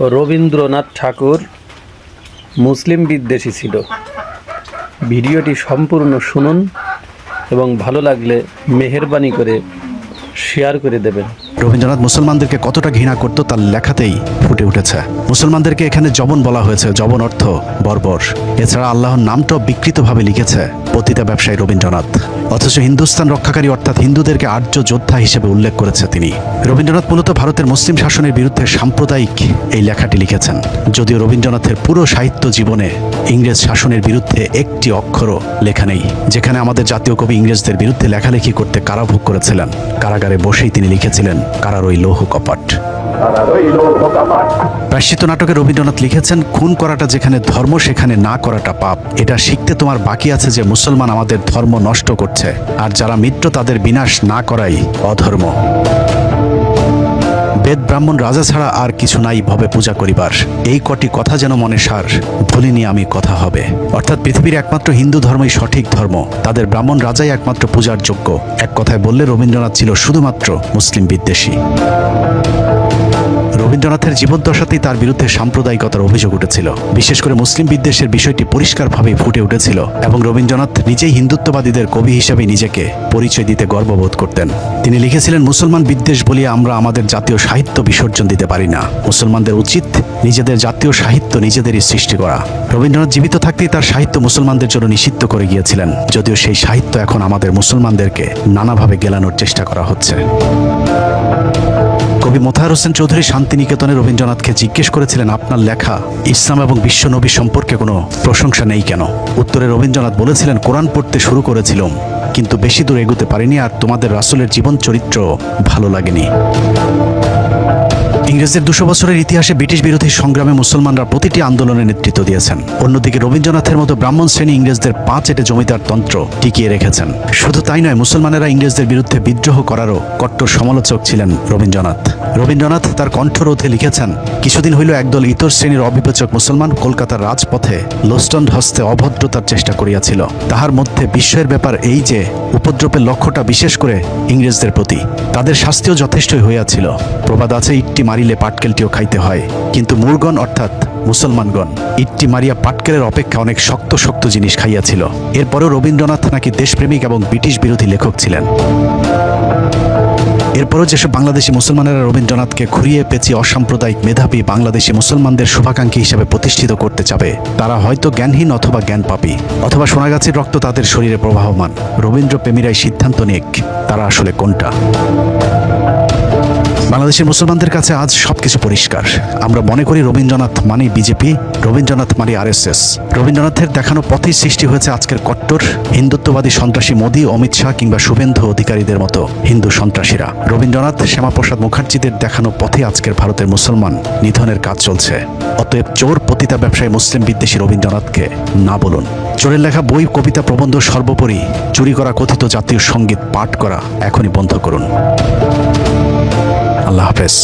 রবীন্দ্রনাথ ঠাকুর মুসলিম বিদ্বেষী ছিল। ভিডিওটি সম্পূর্ণ শুনুন এবং ভালো লাগলে মেহেরবানি করে শেয়ার করে দেবেন। রবীন্দ্রনাথ মুসলমানদেরকে কতটা ঘৃণা করত তার লেখাতেই ফুটে উঠেছে। মুসলমানদেরকে এখানে জবন বলা হয়েছে, জবন অর্থ বর্বর। এছাড়া আল্লাহর নামটাও বিকৃতভাবে লিখেছে পতিতা ব্যবসায়ী রবীন্দ্রনাথ, অথচ হিন্দুস্তান রক্ষাকারী অর্থাৎ হিন্দুদেরকে আর্য যোদ্ধা হিসেবে উল্লেখ করেছে তিনি। রবীন্দ্রনাথ মূলত ভারতের মুসলিম শাসনের বিরুদ্ধে সাম্প্রদায়িক এই লেখাটি লিখেছেন। যদিও রবীন্দ্রনাথের পুরো সাহিত্য জীবনে ইংরেজ শাসনের বিরুদ্ধে একটি অক্ষরও লেখা নেই। যেখানে আমাদের জাতীয় কবি ইংরেজদের বিরুদ্ধে লেখালেখি করতে কারাভোগ করেছিলেন, কারাগারে বসেই তিনি লিখেছিলেন কারার ওই লৌহ কপাট। প্রায়শ্চিত্ত নাটকে রবীন্দ্রনাথ লিখেছেন, খুন করাটা যেখানে ধর্ম সেখানে না করাটা পাপ। এটা শিখতে তোমার বাকি আছে যে মুসলমান আমাদের ধর্ম নষ্ট করছে, আর যারা মিত্র তাদের বিনাশ না করাই অধর্ম। বেদ ব্রাহ্মণ রাজা ছাড়া আর কিছু নাই ভবে পূজা করিবার, এই কটি কথা যেন মনে সার, ভুলিনি আমি কথা হবে। অর্থাৎ পৃথিবীর একমাত্র হিন্দু ধর্মই সঠিক ধর্ম, তাদের ব্রাহ্মণ রাজাই একমাত্র পূজার যোগ্য। এক কথায় বললে রবীন্দ্রনাথ ছিল শুধুমাত্র মুসলিম বিদ্বেষী। রবীন্দ্রনাথের জীবদ্দশাতেই তার বিরুদ্ধে সাম্প্রদায়িকতার অভিযোগ উঠেছিল। বিশেষ করে মুসলিম বিদ্বেষের বিষয়টি পরিষ্কারভাবেই ফুটে উঠেছিল এবং রবীন্দ্রনাথ নিজেই হিন্দুত্ববাদীদের কবি হিসেবে নিজেকে পরিচয় দিতে গর্ববোধ করতেন। তিনি লিখেছিলেন, মুসলমান বিদ্বেষ বলিয়ে আমরা আমাদের জাতীয় সাহিত্য বিসর্জন দিতে পারি না। মুসলমানদের উচিত নিজেদের জাতীয় সাহিত্য নিজেদেরই সৃষ্টি করা। রবীন্দ্রনাথ জীবিত থাকতেই তার সাহিত্য মুসলমানদের জন্য নিষিদ্ধ করে গিয়েছিলেন, যদিও সেই সাহিত্য এখন আমাদের মুসলমানদেরকে নানাভাবে গেলানোর চেষ্টা করা হচ্ছে। কবি মোতাহার হোসেন চৌধুরী শান্তিনিকেতনে রবীন্দ্রনাথকে জিজ্ঞেস করেছিলেন, আপনার লেখা ইসলাম এবং বিশ্ব নবী সম্পর্কে কোনো প্রশংসা নেই কেন? উত্তরে রবীন্দ্রনাথ বলেছিলেন, কোরআন পড়তে শুরু করেছিলাম কিন্তু বেশি দূর এগোতে পারিনি, আর তোমাদের রাসূলের জীবন চরিত্র ভালো লাগেনি। ইংরেজদের 200 বছরের ইতিহাসে ব্রিটিশ বিরোধী সংগ্রামে মুসলমানরা প্রতিটি আন্দোলনের নেতৃত্ব দিয়েছেন। অন্যদিকে রবীন্দ্রনাথের মতো ব্রাহ্মণ শ্রেণী ইংরেজদের পা চেটে জমিদার তন্ত্র টিকিয়ে রেখেছেন। শুধু তাই নয়, মুসলমানেরা ইংরেজদের বিরুদ্ধে বিদ্রোহ করারও কট্টর সমালোচক ছিলেন রবীন্দ্রনাথ। রবীন্দ্রনাথ তার কণ্ঠরোধে লিখেছেন, কিছুদিন হইল একদল ইতর শ্রেণীর অবিবেচক মুসলমান কলকাতার রাজপথে লোস্টন হস্তে অভদ্রতার চেষ্টা করিয়াছিল। তাহার মধ্যে বিস্ময়ের ব্যাপার এই যে উপদ্রবের লক্ষ্যটা বিশেষ করে ইংরেজদের প্রতি। তাদের শাস্তিও যথেষ্টই হইয়াছিল। প্রবাদ আছে, ইট্টি মারিলে পাটকেলটিও খাইতে হয়, কিন্তু মুরগণ অর্থাৎ মুসলমানগণ ইট্টি মারিয়া পাটকেলের অপেক্ষা অনেক শক্ত শক্ত জিনিস খাইয়াছিল। এরপরও রবীন্দ্রনাথ নাকি দেশপ্রেমিক এবং ব্রিটিশ বিরোধী লেখক ছিলেন। এরপরও যেসব বাংলাদেশি মুসলমানেরা রবীন্দ্রনাথকে ঘুরিয়ে পেঁচিয়ে অসাম্প্রদায়িক মেধাবী বাংলাদেশি মুসলমানদের শুভাকাঙ্ক্ষী হিসেবে প্রতিষ্ঠিত করতে চাবে, তারা হয়তো জ্ঞানহীন অথবা জ্ঞানপাপী, অথবা সোনাগাছির রক্ত তাদের শরীরে প্রবাহমান। রবীন্দ্রপ্রেমীরাই সিদ্ধান্ত নিক তারা আসলে কোনটা। বাংলাদেশের মুসলমানদের কাছে আজ সবকিছু পরিষ্কার। আমরা মনে করি রবীন্দ্রনাথ মানে বিজেপি, রবীন্দ্রনাথ মানে RSS। রবীন্দ্রনাথের দেখানো পথেই সৃষ্টি হয়েছে আজকের কট্টর হিন্দুত্ববাদী সন্ত্রাসী মোদী, অমিত শাহ কিংবা শুভেন্দু অধিকারীদের মতো হিন্দু সন্ত্রাসীরা। রবীন্দ্রনাথ, শ্যামাপ্রসাদ মুখার্জিদের দেখানো পথে আজকের ভারতের মুসলমান নিধনের কাজ চলছে। অতএব চোর, পতিতা ব্যবসায়ী, মুসলিম বিদ্বেষী রবীন্দ্রনাথকে না বলুন। চোরের লেখা বই, কবিতা, প্রবন্ধ, সর্বোপরি চুরি করা কথিত জাতীয় সঙ্গীত পাঠ করা এখনই বন্ধ করুন। আল্লাহ হাফেজ।